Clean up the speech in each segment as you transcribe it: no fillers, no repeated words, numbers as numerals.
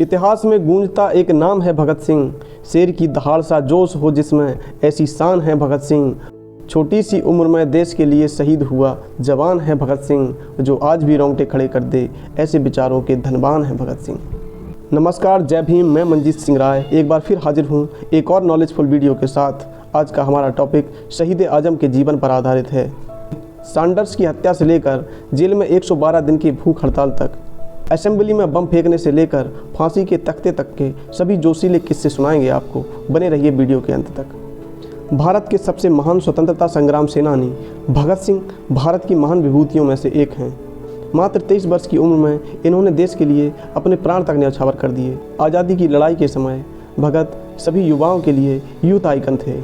इतिहास में गूंजता एक नाम है भगत सिंह, शेर की दहाड़ सा जोश हो जिसमें ऐसी शान है भगत सिंह। छोटी सी उम्र में देश के लिए शहीद हुआ जवान है भगत सिंह, जो आज भी रोंगटे खड़े कर दे ऐसे विचारों के धनवान है भगत सिंह। नमस्कार, जय भीम। मैं मंजीत सिंह राय एक बार फिर हाजिर हूँ एक और नॉलेजफुल वीडियो के साथ। आज का हमारा टॉपिक शहीद आजम के जीवन पर आधारित है। सैंडर्स की हत्या से लेकर जेल में 112 दिन की भूख हड़ताल तक, असेंबली में बम फेंकने से लेकर फांसी के तख्ते तक के सभी जोशीले किस्से सुनाएंगे आपको। बने रहिए वीडियो के अंत तक। भारत के सबसे महान स्वतंत्रता संग्राम सेनानी भगत सिंह भारत की महान विभूतियों में से एक हैं। मात्र 23 वर्ष की उम्र में इन्होंने देश के लिए अपने प्राण तक न्यौछावर कर दिए। आज़ादी की लड़ाई के समय भगत सभी युवाओं के लिए यूथ आइकन थे।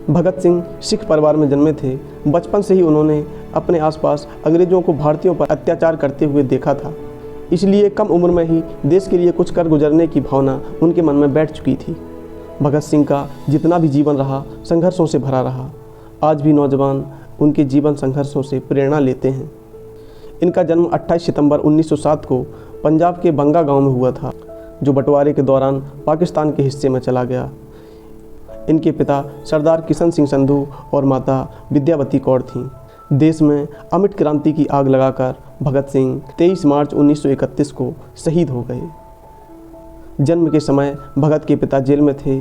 भगत सिंह सिख परिवार में जन्मे थे। बचपन से ही उन्होंने अपने आसपास अंग्रेजों को भारतीयों पर अत्याचार करते हुए देखा था, इसलिए कम उम्र में ही देश के लिए कुछ कर गुजरने की भावना उनके मन में बैठ चुकी थी। भगत सिंह का जितना भी जीवन रहा संघर्षों से भरा रहा। आज भी नौजवान उनके जीवन संघर्षों से प्रेरणा लेते हैं। इनका जन्म 28 सितंबर 1907 को पंजाब के बंगा गांव में हुआ था, जो बंटवारे के दौरान पाकिस्तान के हिस्से में चला गया। इनके पिता सरदार किशन सिंह संधू और माता विद्यावती कौर थीं। देश में अमिट क्रांति की आग लगाकर भगत सिंह 23 मार्च 1931 को शहीद हो गए। जन्म के समय भगत के पिता जेल में थे।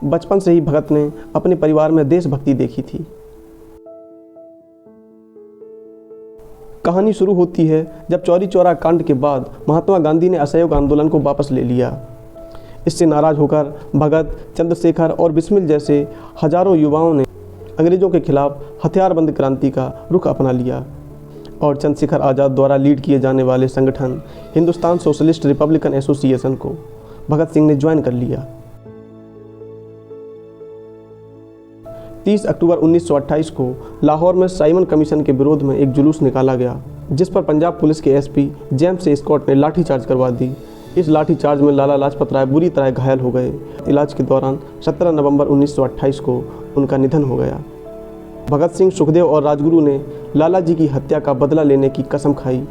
बचपन से ही भगत ने अपने परिवार में देशभक्ति देखी थी। कहानी शुरू होती है जब चौरी चौरा कांड के बाद महात्मा गांधी ने असहयोग आंदोलन को वापस ले लिया। इससे नाराज होकर भगत, चंद्रशेखर और बिस्मिल जैसे हजारों युवाओं ने अंग्रेजों के खिलाफ हथियारबंद क्रांति का रुख अपना लिया और चंद्रशेखर आज़ाद द्वारा लीड किए जाने वाले संगठन हिंदुस्तान सोशलिस्ट रिपब्लिकन एसोसिएशन को भगत सिंह ने ज्वाइन कर लिया। 30 अक्टूबर 1928 को लाहौर में साइमन कमीशन के विरोध में एक जुलूस निकाला गया, जिस पर पंजाब पुलिस के एसपी जेम्स स्कॉट ने लाठीचार्ज करवा दी। इस लाठीचार्ज में लाला लाजपत राय बुरी तरह घायल हो गए। इलाज के दौरान 17 नवंबर 1928 को उनका निधन हो गया। भगत सिंह, सुखदेव और राजगुरु ने लाला जी की हत्या का बदला लेने की कसम खाई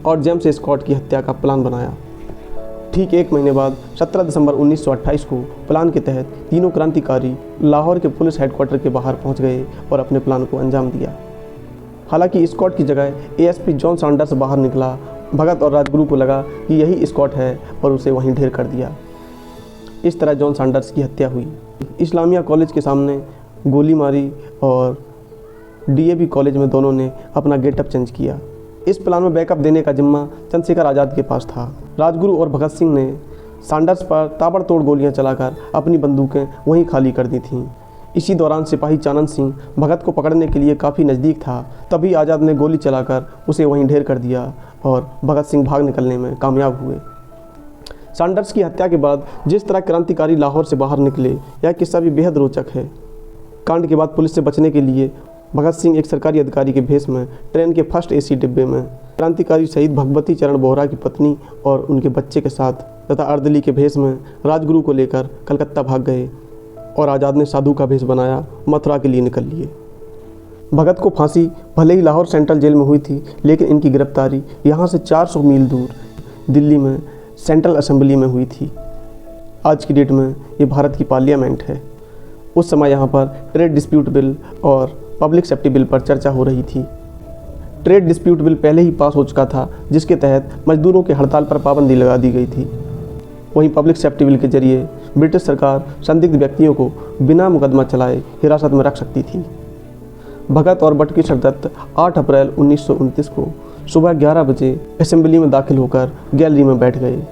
और जेम्स स्कॉट की हत्या का प्लान बनाया। ठीक एक महीने बाद 17 दिसंबर 1928 को प्लान के तहत तीनों क्रांतिकारी लाहौर के पुलिस हेडक्वार्टर के बाहर पहुंच गए और अपने प्लान को अंजाम दिया। हालांकि स्कॉट की जगह एएसपी जॉन सैंडर्स बाहर निकला। भगत और राजगुरु को लगा कि यही स्कॉट है और उसे वहीं ढेर कर दिया। इस तरह जॉन सैंडर्स की हत्या हुई। इस्लामिया कॉलेज के सामने गोली मारी और डीएवी कॉलेज में दोनों ने अपना गेटअप चेंज किया। इस प्लान में बैकअप देने का जिम्मा चंद्रशेखर आज़ाद के पास था। राजगुरु और भगत सिंह ने सैंडर्स पर ताबड़तोड़ गोलियां चलाकर अपनी बंदूकें वहीं खाली कर दी थीं। इसी दौरान सिपाही चानन सिंह भगत को पकड़ने के लिए काफ़ी नज़दीक था, तभी आज़ाद ने गोली चलाकर उसे वहीं ढेर कर दिया और भगत सिंह भाग निकलने में कामयाब हुए। सैंडर्स की हत्या के बाद जिस तरह क्रांतिकारी लाहौर से बाहर निकले, यह किस्सा भी बेहद रोचक है। कांड के बाद पुलिस से बचने के लिए भगत सिंह एक सरकारी अधिकारी के भेष में ट्रेन के फर्स्ट एसी डिब्बे में क्रांतिकारी शहीद भगवती चरण बोहरा की पत्नी और उनके बच्चे के साथ तथा अर्दली के भेष में राजगुरु को लेकर कलकत्ता भाग गए और आज़ाद ने साधु का भेष बनाया मथुरा के लिए निकल लिए। भगत को फांसी भले ही लाहौर सेंट्रल जेल में हुई थी, लेकिन इनकी गिरफ्तारी यहाँ से 400 मील दूर दिल्ली में सेंट्रल असेंबली में हुई थी। आज की डेट में ये भारत की पार्लियामेंट है। उस समय यहाँ पर ट्रेड डिस्प्यूट बिल और पब्लिक सेफ्टी बिल पर चर्चा हो रही थी। ट्रेड डिस्प्यूट बिल पहले ही पास हो चुका था, जिसके तहत मजदूरों के हड़ताल पर पाबंदी लगा दी गई थी। वहीं पब्लिक सेफ्टी बिल के जरिए ब्रिटिश सरकार संदिग्ध व्यक्तियों को बिना मुकदमा चलाए हिरासत में रख सकती थी। भगत और बटुकेश्वर दत्त 8 अप्रैल 1929 को सुबह 11 बजे असेंबली में दाखिल होकर गैलरी में बैठ गए।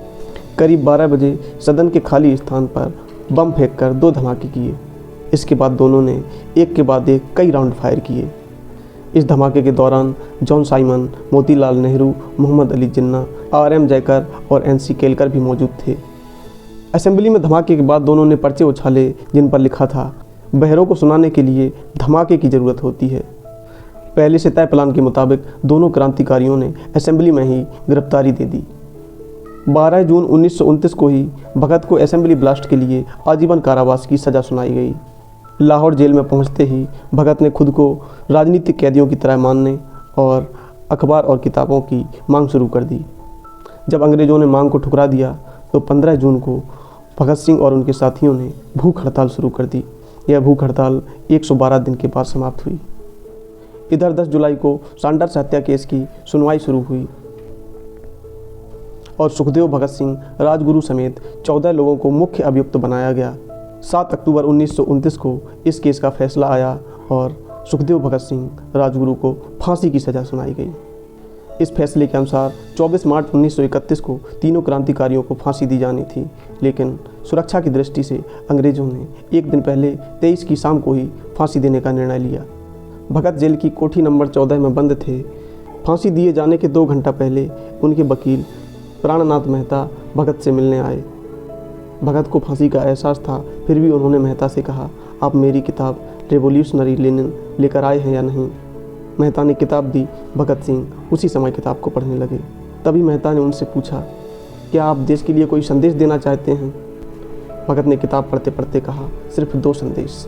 करीब 12 बजे सदन के खाली स्थान पर बम फेंककर 2 धमाके किए। इसके बाद दोनों ने एक के बाद एक कई राउंड फायर किए। इस धमाके के दौरान John Simon, Motilal Nehru, Mohammad Ali Jinnah, RM Jayakar और एनसी केलकर भी मौजूद थे। असेंबली में धमाके के बाद दोनों ने पर्चे उछाले, जिन पर लिखा था, बहरों को सुनाने के लिए धमाके की ज़रूरत होती है। पहले से तय प्लान के मुताबिक दोनों क्रांतिकारियों ने असेंबली में ही गिरफ्तारी दे दी। 12 जून 1929 को ही भगत को असेंबली ब्लास्ट के लिए आजीवन कारावास की सज़ा सुनाई गई। लाहौर जेल में पहुंचते ही भगत ने खुद को राजनीतिक कैदियों की तरह मानने और अखबार और किताबों की मांग शुरू कर दी। जब अंग्रेज़ों ने मांग को ठुकरा दिया तो 15 जून को भगत सिंह और उनके साथियों ने भूख हड़ताल शुरू कर दी। यह भूख हड़ताल 112 दिन के बाद समाप्त हुई। इधर 10 जुलाई को सैंडर्स हत्या केस की सुनवाई शुरू हुई और सुखदेव भगत सिंह राजगुरु समेत 14 लोगों को मुख्य अभियुक्त बनाया गया। 7 अक्टूबर 1929 को इस केस का फैसला आया और सुखदेव भगत सिंह राजगुरु को फांसी की सज़ा सुनाई गई। इस फैसले के अनुसार 24 मार्च 1931 को तीनों क्रांतिकारियों को फांसी दी जानी थी, लेकिन सुरक्षा की दृष्टि से अंग्रेज़ों ने एक दिन पहले 23 की शाम को ही फांसी देने का निर्णय लिया। भगत जेल की कोठी नंबर 14 में बंद थे। फांसी दिए जाने के 2 घंटा पहले उनके वकील प्राणनाथ मेहता भगत से मिलने आए। भगत को फांसी का एहसास था, फिर भी उन्होंने मेहता से कहा, आप मेरी किताब रेवोल्यूशनरी लेनिन लेकर आए हैं या नहीं। मेहता ने किताब दी। भगत सिंह उसी समय किताब को पढ़ने लगे। तभी मेहता ने उनसे पूछा, क्या आप देश के लिए कोई संदेश देना चाहते हैं। भगत ने किताब पढ़ते पढ़ते कहा, सिर्फ 2 संदेश,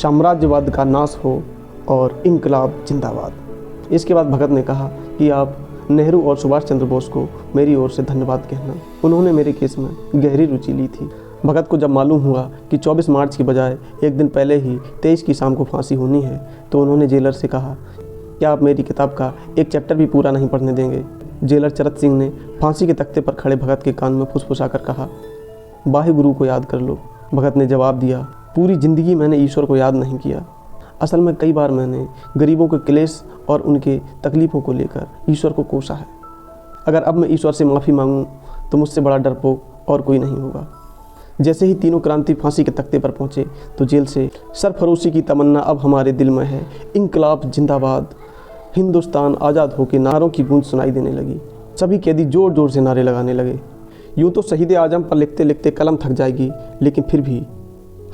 साम्राज्यवाद का नाश हो और इनकलाब जिंदाबाद। इसके बाद भगत ने कहा कि आप नेहरू और सुभाष चंद्र बोस को मेरी ओर से धन्यवाद कहना, उन्होंने मेरे केस में गहरी रुचि ली थी। भगत को जब मालूम हुआ कि 24 मार्च की बजाय एक दिन पहले ही 23 की शाम को फांसी होनी है, तो उन्होंने जेलर से कहा, क्या आप मेरी किताब का एक चैप्टर भी पूरा नहीं पढ़ने देंगे। जेलर चरत सिंह ने फांसी के तख्ते पर खड़े भगत के कान में फुसफुसाकर कहा, वाहे गुरु को याद कर लो। भगत ने जवाब दिया, पूरी ज़िंदगी मैंने ईश्वर को याद नहीं किया। असल में कई बार मैंने गरीबों के क्लेश और उनके तकलीफ़ों को लेकर ईश्वर को कोसा है। अगर अब मैं ईश्वर से माफ़ी मांगूं तो मुझसे बड़ा डरपोक और कोई नहीं होगा। जैसे ही तीनों क्रांति फांसी के तख्ते पर पहुंचे तो जेल से सरफरोशी की तमन्ना अब हमारे दिल में है, इनकलाब जिंदाबाद, हिंदुस्तान आज़ाद हो के नारों की गूंज सुनाई देने लगी। सभी कैदी जोर जोर से नारे लगाने लगे। यूँ तो शहीद आजम पर लिखते लिखते कलम थक जाएगी, लेकिन फिर भी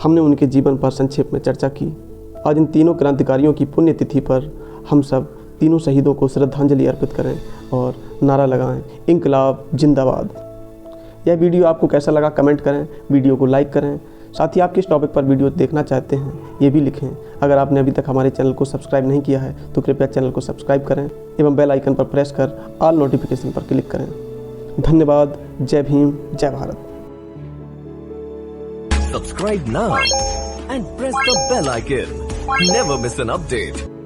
हमने उनके जीवन पर संक्षेप में चर्चा की। आज इन तीनों क्रांतिकारियों की पुण्यतिथि पर हम सब तीनों शहीदों को श्रद्धांजलि अर्पित करें और नारा लगाएं, इनकलाब जिंदाबाद। यह वीडियो आपको कैसा लगा कमेंट करें, वीडियो को लाइक करें। साथ ही आप किस टॉपिक पर वीडियो देखना चाहते हैं ये भी लिखें। अगर आपने अभी तक हमारे चैनल को सब्सक्राइब नहीं किया है तो कृपया चैनल को सब्सक्राइब करें एवं बेल आइकन पर प्रेस कर ऑल नोटिफिकेशन पर क्लिक करें। धन्यवाद। जय भीम, जय Bharat. Subscribe now and press the bell icon. Never miss an update.